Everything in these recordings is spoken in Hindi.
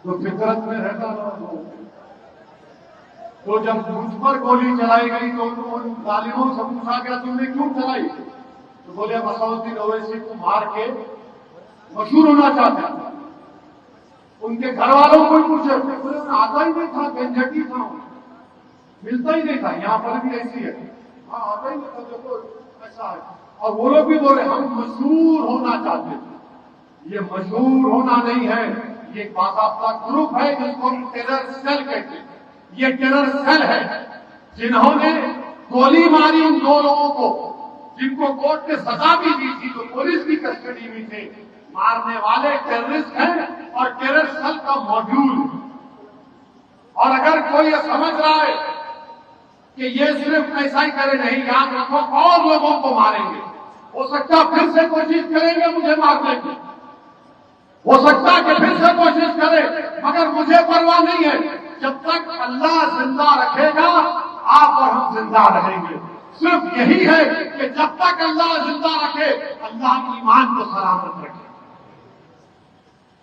जो फितरत में रहता था वो। तो जब मुझ पर गोली चलाई गई तो उन तालिबों से पूछा गया तुमने क्यों चलाई? तो बोले मसऊद्दीन ओवैसी को मार के मशहूर होना चाहते थे। उनके घर वालों को पूछे, बोले आता ही नहीं था, गंजटी था, मिलता ही नहीं था। यहां पर भी ऐसी है, हाँ आता ही नहीं था, देखो ऐसा है। और वो लोग भी बोले हम मशहूर होना चाहते थे। ये मशहूर होना नहीं है, ये बाकायदा ग्रुप है जिसको टेरर सेल कहते हैं। ये टेरर सेल है जिन्होंने गोली मारी उन दो लोगों को, जिनको कोर्ट ने सजा भी दी थी, तो पुलिस की कस्टडी में थे। मारने वाले टेररिस्ट हैं और टेरर सेल का मॉड्यूल। और अगर कोई ये समझ रहा है कि ये सिर्फ ऐसा ही करे, नहीं, याद रखो और लोगों को मारेंगे। हो सकता फिर से कोशिश करेंगे मुझे मारने की, हो सकता कि फिर से कोशिश करे, मगर मुझे परवाह नहीं है। जब तक अल्लाह जिंदा रखेगा आप और हम जिंदा रहेंगे। सिर्फ यही है कि जब तक अल्लाह जिंदा रखे, अल्लाह ईमान को सलामत रखे,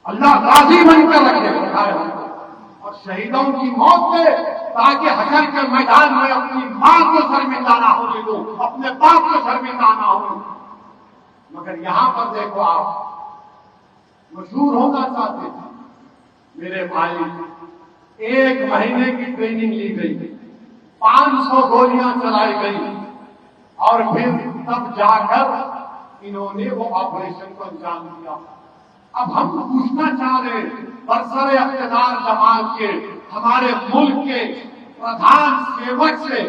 अल्लाह राजी बनकर रखे और शहीदों की मौत पे, ताकि हशर के मैदान में अपनी मां को शर्मिंदा ना होने दो, अपने बाप को शर्मिंदा ना हो। मगर यहां पर देखो, आप मशहूर होना चाहते थे। मेरे भाई, 1 महीने की ट्रेनिंग ली गई, 500 गोलियां चलाई गई और फिर तब जाकर इन्होंने वो ऑपरेशन को अंजाम दिया। अब हम पूछना चाह रहे हैं बरसरे इख्तियार जमात के, हमारे मुल्क के प्रधान सेवक से,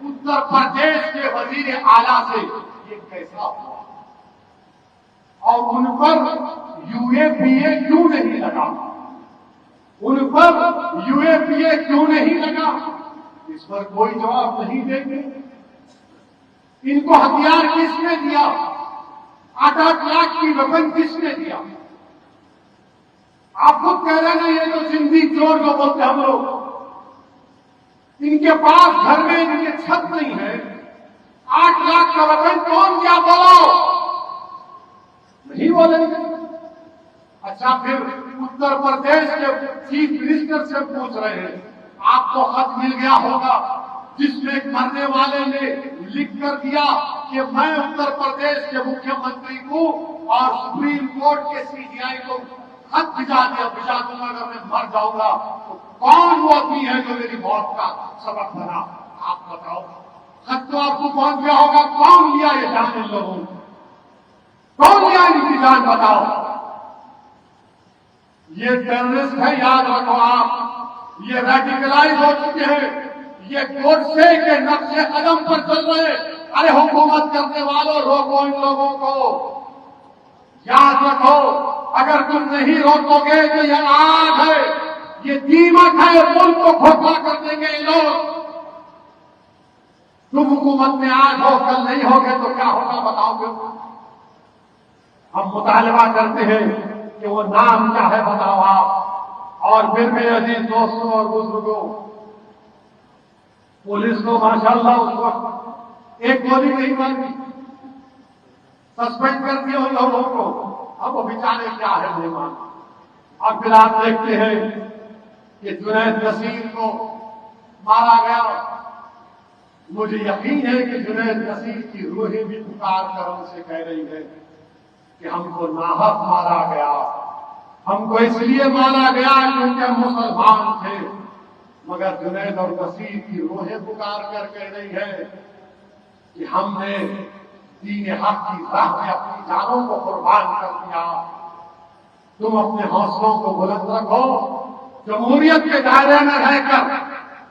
उत्तर प्रदेश के वजीर आला से, ये कैसा हुआ? और उन पर यूएपीए क्यों नहीं लगा? उन पर यूएपीए क्यों नहीं लगा? इस पर कोई जवाब नहीं देंगे। इनको हथियार किसने दिया? 8-8 लाख की रकम किसने दिया? आप खुद कह रहे हैं ये तो जिंदी चोर जो बोलते हम लोग, इनके पास घर में इनके छत नहीं है, 8 लाख का रकम कौन दिया? बोलो, नहीं बोलेंगे। अच्छा, फिर उत्तर प्रदेश के चीफ मिनिस्टर से पूछ रहे हैं, आपको खत मिल गया होगा जिसमें मरने वाले ने लिख कर दिया कि मैं उत्तर प्रदेश के मुख्यमंत्री को और सुप्रीम कोर्ट के सीजीआई को खत भिजा दूंगा अगर मैं मर जाऊंगा। तो कौन वो आदमी है जो मेरी मौत का सबक बना? आप बताओ। खत तो आपको पहुंच गया होगा, कौन लिया ये जान? इन लोगों ने कौन लिया इनकी जान? बताओ। ये टेररिस्ट है, याद रखो आप। ये रेडिकलाइज हो चुके हैं, ये गोडसे के नक्शे कदम पर चल रहे। अरे हुकूमत करने वालों, रोको इन लोगों को। याद रखो, अगर तुम नहीं रोकोगे तो ये आग है, ये दीमक है, मुल्क को खोखला कर देंगे ये लोग। तुम हुकूमत में आज हो, कल नहीं होगे तो क्या होगा बताओगे? हम मुतालबा करते हैं कि वो नाम क्या है बताओ आप। और फिर मेरे अजीज दोस्तों और बुजुर्गों, पुलिस को माशाअल्लाह उस वक्त एक गोली नहीं मारी, सस्पेंड कर दिया उन लोगों को। अब वो बेचारे क्या है मेहमान। और फिर आप देखते हैं कि जुनैद नसीर को मारा गया। मुझे यकीन है कि जुनैद नसीर की रूहें भी पुकार कर उनसे कह रही है कि हमको नाहक मारा गया, हमको इसलिए मारा गया क्योंकि हम मुसलमान थे। मगर जुनैद और नसीर की रूहें पुकार कर कह रही है कि हमने दीन हक की राह में अपनी जानों को कुर्बान कर दिया। तुम अपने हौसलों को बुलंद रखो। जमहूरियत के दायरे में रहकर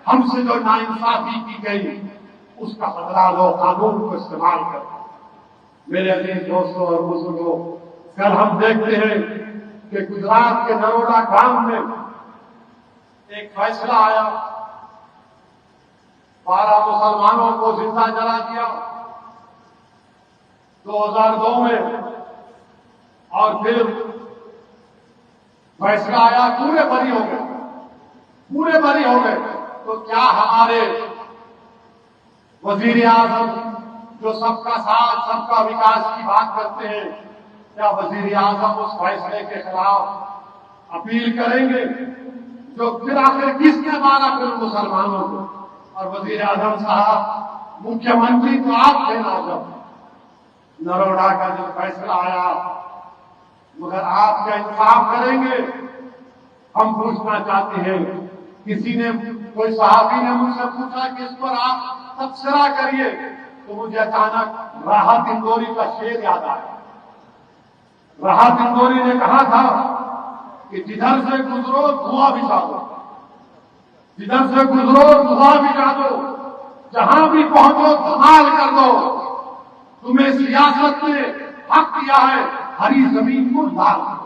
हमसे जो नाइंसाफी की गई उसका बदला लो, कानून को इस्तेमाल करो। मेरे अजीज दोस्तों और बुजुर्गों, कल हम देखते हैं कि गुजरात के नरोडा गांव में एक फैसला आया, 12 मुसलमानों को जिंदा जला दिया 2002 में। और फिर फैसला आया, पूरे बरी हो गए, पूरे बरी हो गए। तो क्या हमारे वजीर आजम जो सबका साथ सबका विकास की बात करते हैं, क्या वजीर आजम उस फैसले के खिलाफ अपील करेंगे जो फिर आखिर किसने मारा फिर मुसलमानों को। और वजीर आजम साहब, मुख्यमंत्री तो आप थे ना जब नरोडा का जो फैसला आया, मगर आपका इंसाफ करेंगे। हम पूछना चाहते हैं, किसी ने कोई सहाबी ने मुझसे पूछा कि इस पर आप तबसरा करिए, तो मुझे अचानक राहत इंदौरी का शेर याद आया। राहत इंदौरी ने कहा था कि जिधर से गुजरो धुआं बिछा दो, जिधर से गुजरो धुआं बिछा दो, जहां भी पहुंचो धमाल कर दो। तुम्हें सियासत ने हक दिया है, हरी जमीन को लाल कर दो,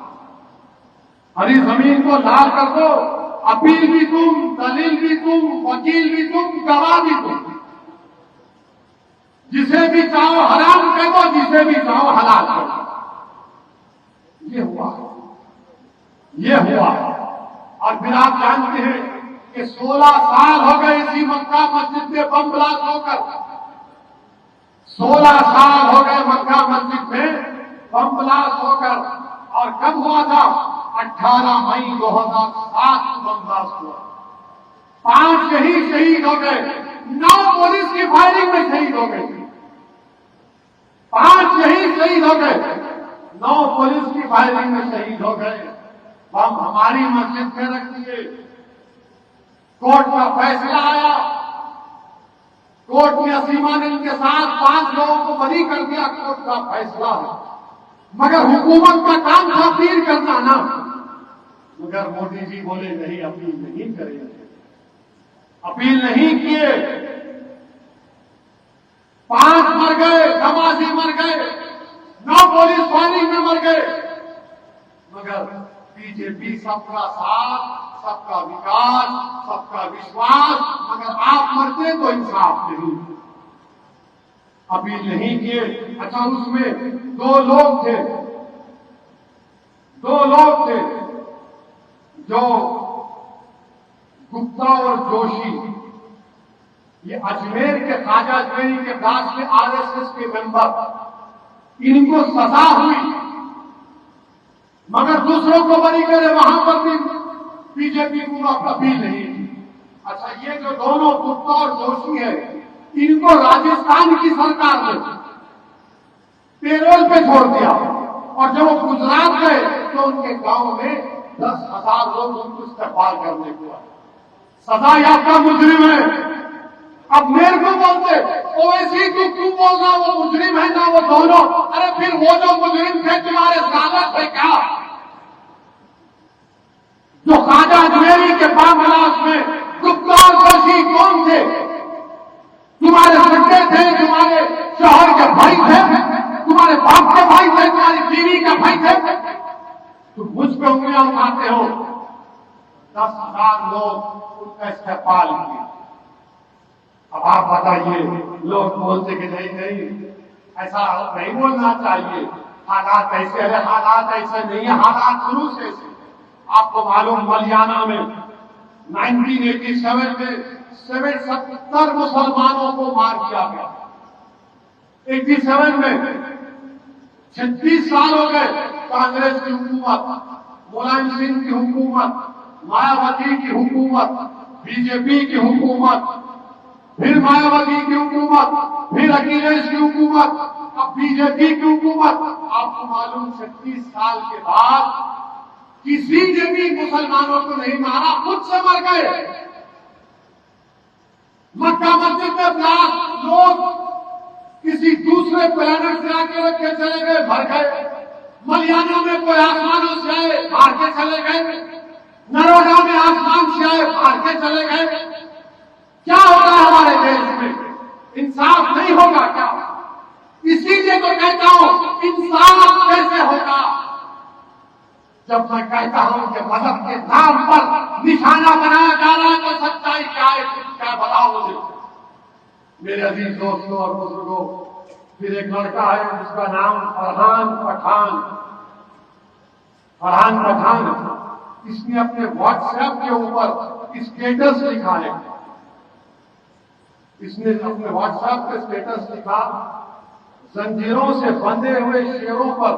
हरी जमीन को लाल कर दो। अपील भी तुम, दलील भी तुम, वकील भी तुम, गवाह भी तुम। जिसे भी चाहो हराम कर दो, जिसे भी चाहो हलाल कर दो। ये हुआ, ये हुआ। और फिर आप जानते हैं कि 16 साल हो गए इसी मक्का मस्जिद में बम ब्लास्ट होकर। 16 साल हो गए मक्का मस्जिद में बम ब्लास्ट होकर। और कब हुआ था? 18 मई 2007 को बम ब्लास्ट हुआ। 5 शहीद हो गए, 9 पुलिस की फायरिंग में शहीद हो गए। 5 शहीद हो गए, 9 पुलिस की फायरिंग में शहीद हो गए। बम हमारी मस्जिद में रख दिए। कोर्ट का फैसला आया, कोर्ट ने असीमानंद के साथ 5 लोगों को बरी कर दिया। कोर्ट का फैसला है, मगर हुकूमत का काम था अपील करना ना। मगर मोदी जी बोले नहीं, अपील नहीं करेंगे, अपील नहीं किए। 5 मर गए, नमाजी मर गए, 9 पुलिस फायरिंग में मर गए। मगर बीजेपी सबका साथ, सबका विकास, सबका विश्वास। मगर आप मरते तो इंसाफ नहीं, अपील नहीं किए। अच्छा, उसमें 2 लोग थे, 2 लोग थे जो गुप्ता और जोशी, ये अजमेर के ख्वाजा अजमेरी के दास के आरएसएस के मेंबर, इनको सजा हुई मगर दूसरों को बरी करे, वहां पर भी बीजेपी को अपील नहीं की। अच्छा, ये जो दोनों गुप्ता और जोशी है, इनको राजस्थान की सरकार ने पेरोल पे छोड़ दिया। और जब वो गुजरात गए तो उनके गांव में 10,000 लोग उनको इस्तेमाल करने को आए। सजा याफ्ता मुजरिम है। अब मेरे को बोलते ओवैसी को क्यों बोलना, वो मुजरिम है ना वो दोनों। अरे फिर वो जो मुजरिम थे तुम्हारे साला थे क्या? जो ख्वाजा अजमेरी के बामलास में गुप्ता और जोशी कौन थे? तुम्हारे सगे थे, तुम्हारे शौहर के भाई थे, तुम्हारे बाप के भाई थे, तुम्हारी बीवी के भाई थे। तुम मुझ पे उंगलियां उठाते हो। 10,000 लोग उनका इस्तेमाल किए। अब आप बताइए, लोग बोलते कि नहीं नहीं, ऐसा नहीं बोलना चाहिए, हालात ऐसे है। हालात ऐसे नहीं है, हालात शुरू से ऐसे। आपको मालूम, मलियाना में 1987 में 70 मुसलमानों को मार दिया गया। 87 में 36 साल हो गए कांग्रेस की हुकूमत, मुलायम सिंह की हुकूमत, मायावती की हुकूमत, बीजेपी की हुकूमत, फिर मायावती की हुकूमत, फिर अखिलेश की हुकूमत, अब बीजेपी की हुकूमत। आपको मालूम, 36 साल के बाद किसी ने भी मुसलमानों को नहीं मारा, खुद से मर गए। मक्का मस्जिद में ब्लास्ट, लोग किसी दूसरे प्लेनेट से आके रख के चले गए, भर गए। मलियाना में कोई आसमानों से आए, मार के चले गए। नरोडा में आसमान से आए, मार के चले गए। क्या होगा हमारे देश में? इंसाफ नहीं होगा क्या? इसीलिए तो कहता हूं, इंसाफ कैसे होगा? जब मैं कहता हूं कि मदद के नाम पर निशाना बनाया जा रहा है, तो सच्चाई क्या है, क्या बताओ मुझे। मेरे अजीज दोस्तों और बुजुर्गों, फिर एक लड़का है जिसका नाम फरहान पठान। फरहान पठान, इसने अपने व्हाट्सएप के ऊपर स्टेटस लिखा है। इसने अपने व्हाट्सएप पे स्टेटस लिखा, जंजीरों से बंधे हुए शेरों पर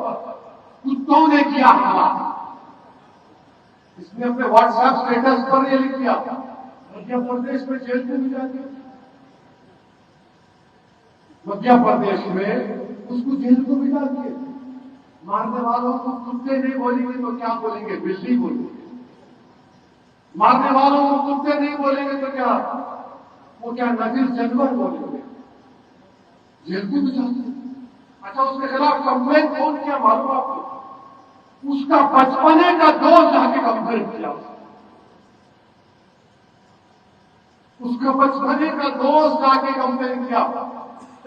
कुत्तों ने किया हमला। इसने अपने व्हाट्सएप स्टेटस पर ये लिख दिया, मध्य प्रदेश में जेल को भी जाती है, मध्य प्रदेश में उसको जेल को भी डाल दिए। मारने वालों को कुत्ते नहीं बोलेंगे तो क्या बोलेंगे? बिल्ली बोलेंगे। मारने वालों को कुत्ते नहीं बोलेंगे तो क्या वो क्या नजीर जानवर बोलेंगे? जेल को भी जाते हैं। अच्छा, उसके खिलाफ कंप्लेन कौन किया मालूम आपको? उसका बचपने का दोस्त जाके कंप्लेन किया। उसका बचपने का दोस्त जाके कंप्लेन किया।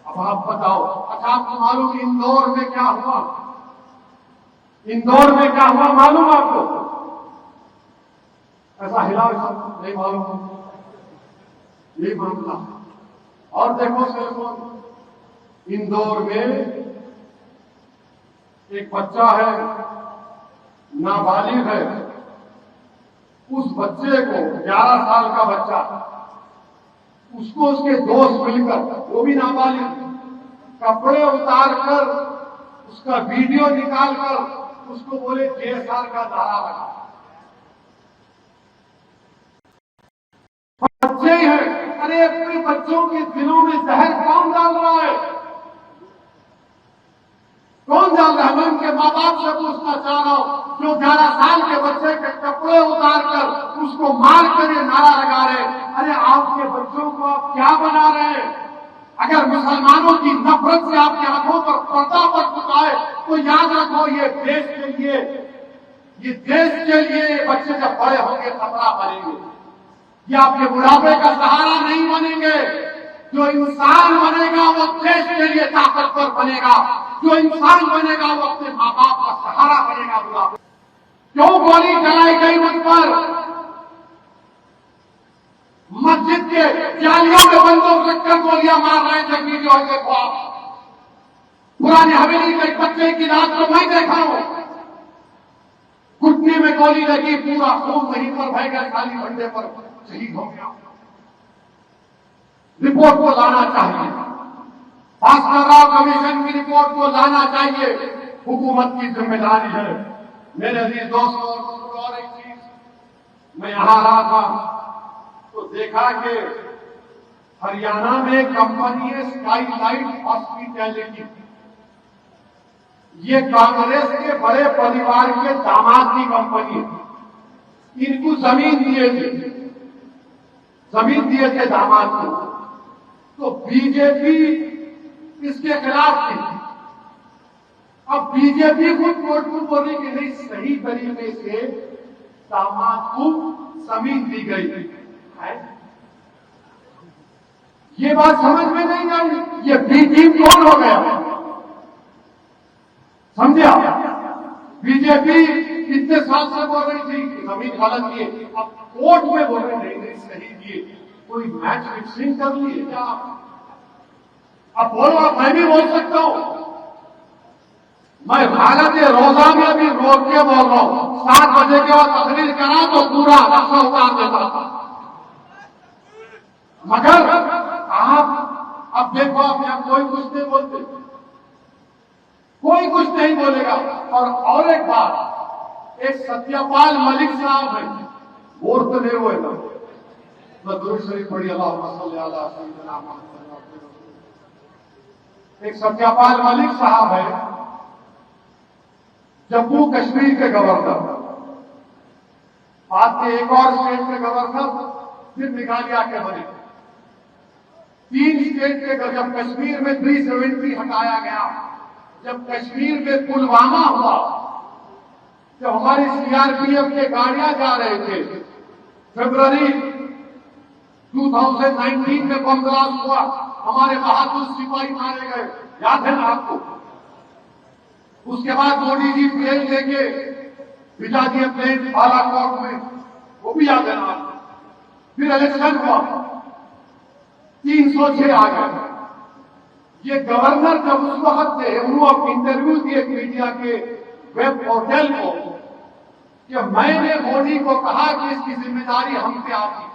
अब आप बताओ, अच्छा आपको मालूम इंदौर में क्या हुआ? इंदौर में क्या हुआ मालूम आपको? ऐसा हिलाओ, नहीं मालूम, यही मामला। और देखो सेलफोन, इंदौर में एक बच्चा है, नाबालिग है, उस बच्चे को 11 साल का बच्चा, उसको उसके दोस्त मिलकर, वो भी नाबालिग, कपड़े उतारकर उसका वीडियो निकालकर उसको बोले JSR का नारा लगा। बच्चे ही हैं। अरे अपने बच्चों के दिलों में जहर कौन डाल रहा है? कौन डाल रहा है? मैं उनके माँ बाप से पूछना चाह रहा हूं, जो 11 साल के बच्चे के कपड़े उतारकर उसको मार कर ये नारा लगा रहे। अरे आपके बच्चों को आप क्या बना रहे हैं? अगर मुसलमानों की नफरत से आपकी आंखों पर पर्दा पड़ चुका है तो याद रखो, ये देश के लिए बच्चे जब बड़े होंगे खतरा बनेंगे। ये आपके बुढ़ापे का सहारा नहीं बनेंगे। जो इंसान बनेगा वो देश के लिए ताकतवर बनेगा। जो इंसान बनेगा वो अपने माँ बाप का सहारा बनेगा। बुढ़ापे क्यों गोली चलाई गई मुझ पर? मस्जिद के जालियों में बंदूक रखकर गोलियां मार रहे थे। वीडियो देखो आप। पुरानी हवेली के बच्चे की रात को मैं देखा हूं, घुटने में गोली लगी, पूरा खून वहीं पर बह गया, खाली डंडे पर शहीद हो गया। रिपोर्ट को लाना चाहिए, भास्कर राव कमीशन की रिपोर्ट को लाना चाहिए। हुकूमत की जिम्मेदारी है। मेरे अजीज दोस्तों, और एक चीज, मैं यहां रहा था तो देखा कि हरियाणा में कंपनी है स्काईलाइट हॉस्पिटैलिटी। ये कांग्रेस के बड़े परिवार के दामाद की कंपनी है। इनको जमीन दिए थे दामाद को, तो बीजेपी इसके खिलाफ थी। अब बीजेपी खुद कोर्ट को बोली कि नहीं, सही तरीके से दामाद को जमीन दी गई है। ये बात समझ में नहीं आई। ये बी टीम कौन हो गया? समझे आप? बीजेपी इतने साल से बोल रही थी कि जमीन गलत दिए, अब कोर्ट में बोल रहे नहीं सही दिए। कोई मैच फिक्सिंग कर लिए क्या? अब बोलो, मैं भी बोल सकता हूं। मैं भारत के रोजा में भी रोक के बोल रहा हूं, 7 बजे के बाद तकरीर करा तो पूरा नक्शा उतार देता था। मगर आप अब देखो, आप यहां कोई कुछ नहीं बोलते, कोई कुछ नहीं बोलेगा। और एक बात, एक सत्यपाल मलिक साहब है, वोट तो नहीं हुए ना, दुरूद शरीफ पढ़ी, अल्लाहुम्मा सल्ली अला सय्यिदना मुहम्मद। एक सत्यपाल मलिक साहब है, जम्मू कश्मीर के गवर्नर, बाद के एक और स्टेट के गवर्नर, फिर मेघालय के बने। 3 स्टेट के, जब कश्मीर में 370 हटाया गया, जब कश्मीर में पुलवामा हुआ, जब हमारी सीआरपीएफ के गाड़ियां जा रहे थे, फरवरी 2019 में बम ब्लास्ट हुआ, हमारे बहादुर सिपाही मारे गए, याद है ना आपको? उसके बाद मोदी जी प्लेन लेके भिजा दिए, प्लेन बालाकोट में, वो भी याद है ना आपको? फिर इलेक्शन हुआ, 306 आ गए। ये गवर्नर जब उस वक्त थे, उन्होंने इंटरव्यू दिए मीडिया के वेब पोर्टल को कि मैंने मोदी को कहा कि इसकी जिम्मेदारी हम पे आती,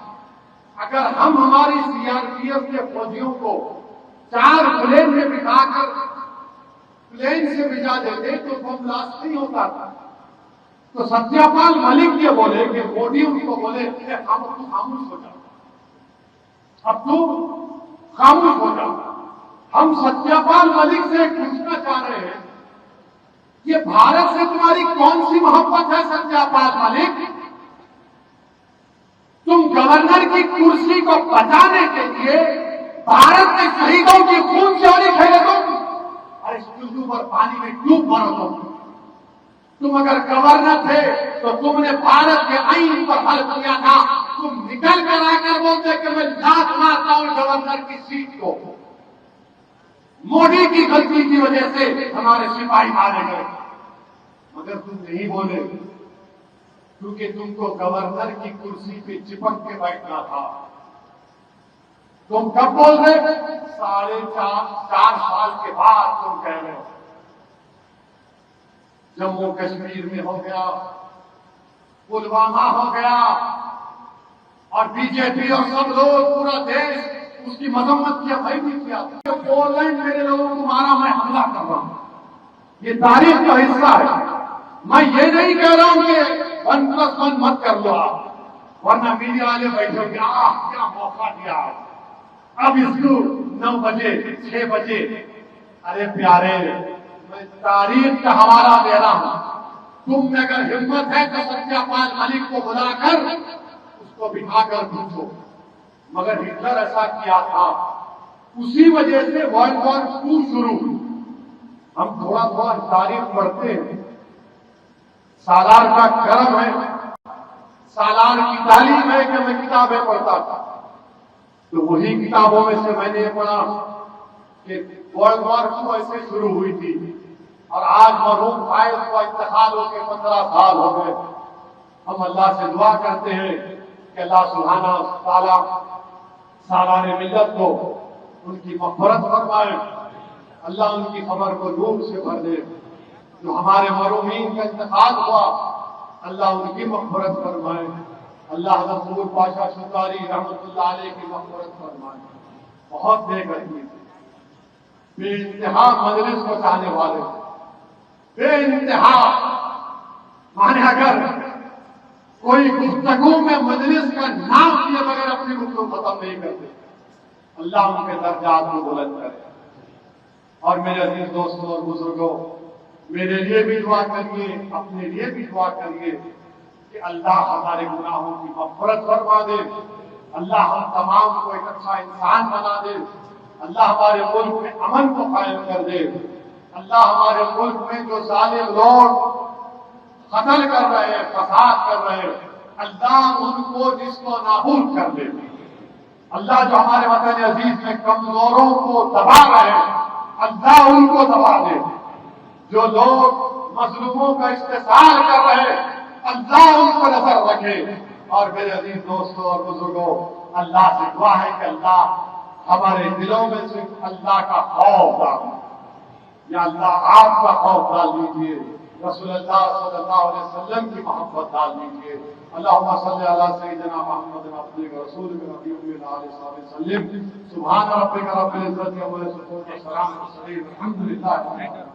अगर हम हमारी सीआरपीएफ के फौजियों को 4 प्लेन में बिठाकर प्लेन से भिजा देते तो बम ब्लास्ट नहीं होता था। तो सत्यपाल मलिक ये बोले कि मोदी उनको बोले अब तू खामोश हो जा, अब तू खामोश हो जा। हम सत्यपाल मलिक से पूछना चाह रहे हैं, ये भारत से तुम्हारी कौन सी मोहब्बत है सत्यपाल मलिक? तुम गवर्नर की कुर्सी को बचाने के लिए भारत के शहीदों की खून चोरी खेले तुम। अरे टुल्लू पर पानी में डूब मरो तुम अगर गवर्नर थे तो तुमने भारत के आईन पर हल किया था। तुम निकल कर आकर बोलते कि मैं लात मारता हूं गवर्नर की सीट को। मोदी की गलती की वजह से हमारे सिपाही मारे गए, मगर तुम नहीं बोले क्योंकि तुमको गवर्नर की कुर्सी पे चिपक के बैठना था। तुम कब बोल रहे? 4.5 साल के बाद तुम कह रहे हो। जम्मू कश्मीर में हो गया, पुलवामा हो गया, और बीजेपी और सब लोग पूरा देश उसकी मजम्मत किया, भाई नहीं किया। पोलैंड मेरे लोगों को मारा, मैं हमला कर रहा हूं, ये तारीख का हिस्सा है। मैं ये नहीं कह रहा हूं कि 1+1 मत कर लो आप, वरना मीडिया वाले बैठोगे क्या मौका दिया अब इसको 9 बजे 6 बजे। अरे प्यारे, मैं तारीख का हवाला दे रहा हूं। तुम में अगर हिम्मत है तो सत्यपाल मलिक को बुलाकर उसको बिठाकर पूछो, मगर हिटलर ऐसा किया था, उसी वजह से वर्ल्ड वॉर 2 शुरू। हम थोड़ा थोड़ा तारीख पढ़ते हैं, सालार का कर्म है, सालार की तालीम है कि मैं किताबें पढ़ता था। तो वही किताबों में से मैंने ये पढ़ा कि वर्ल्ड वॉर 2 ऐसे शुरू हुई थी, और आज मरहूम फायद को इंतकाल होकर 15 साल हो गए। हम अल्लाह से दुआ करते हैं कि अल्लाह सुब्हाना ताला सालारे मिल्लत को उनकी मग़फ़िरत फरमाए, अल्लाह उनकी खबर को नूर से भर दे। जो हमारे मरहूमीन का इंतकाल हुआ, अल्लाह उनकी मग़फ़िरत फरमाए, अल्लाह हज़रत पाशा सुतारी रहमतुल्लाह अलैह की मग़फ़िरत फरमाए। बहुत बेगती थी, बेइंतहा मजलिस को चाहने वाले, बेइंतहा। माने अगर कोई गुफ्तगू में मजलिस का नाम किए बगैर अपनी गुफ्तगू खत्म नहीं करते। अल्लाह उनके दर्जात को बुलंद करे। और मेरे अजीज दोस्तों और बुजुर्गों, मेरे लिए भी दुआ करिए, अपने लिए भी दुआ करिए कि अल्लाह हमारे गुनाहों की मग़फ़िरत फरमा दे, अल्लाह हम तमाम को एक अच्छा इंसान बना दे, अल्लाह हमारे मुल्क में अमन को कायम कर दे, अल्लाह हमारे मुल्क में जो जालिम लोग कत्ल कर रहे हैं, फसाद कर रहे हैं, अल्लाह उनको जिसको नाबूद कर दे। अल्लाह जो हमारे वतन अजीज में कमजोरों को दबा रहे हैं, अल्लाह उनको दबा दे। जो लोग मजलूमों का इस्तेसाल कर रहे हैं, अल्लाह उनको नजर रखे। और मेरे अजीज दोस्तों और बुजुर्गों, अल्लाह से दुआ है कि अल्लाह हमारे दिलों में से अल्लाह का खौफ डाल, या अल्लाह आपका खौफ डाल दीजिए, रसूलुल्लाह सल्लल्लाहु अलैहि वसल्लम की मोहब्बत डाल दीजिए। अल्लाहुम्मा सल्ली अला सय्यिदिना मुहम्मद अब्दिक व रसूलिक नबिय्यिक व आलिहि वसल्लम। सुभान रब्बिका रब्बिल इज्जति अम्मा यसिफून व सलामुन अलल मुरसलीन। अल्हम्दुलिल्लाहि रब्बिल आलमीन।